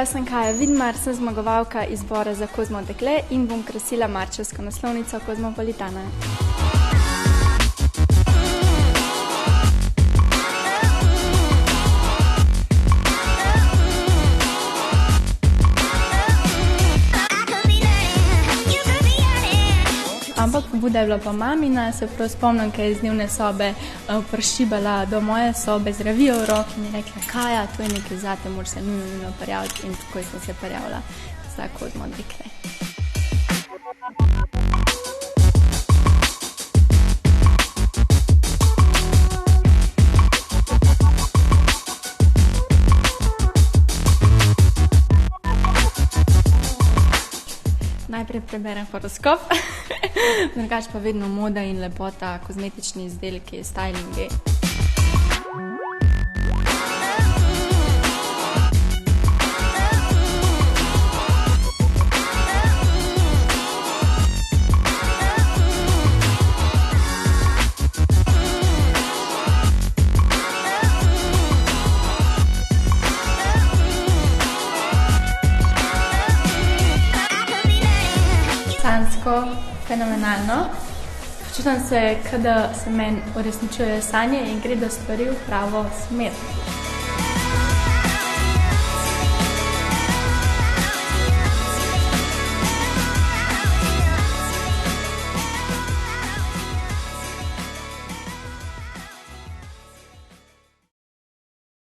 jaz sem Kaja Vidmar, sem zmagovalka izbora za Kozmo dekle in bom krasila marčevsko naslovnico Kozmopolitana. Ampak pobuda je bila pa mamina, se prav spomnim, ker je iz dnevne sobe prišibala do moje sobe z revijo v roki in je rekla: Kaja, to je nekaj zate, moraš se nujno prijaviti. In takoj sem se prijavila za Kozmo dekle. Najprej preberem horoskop, drugače pa vedno moda in lepota, kozmetični izdelki, stylingi. Sanjsko fenomenalno. Počutim se, da se meni uresničujejo sanje in gredo stvari v pravo smer.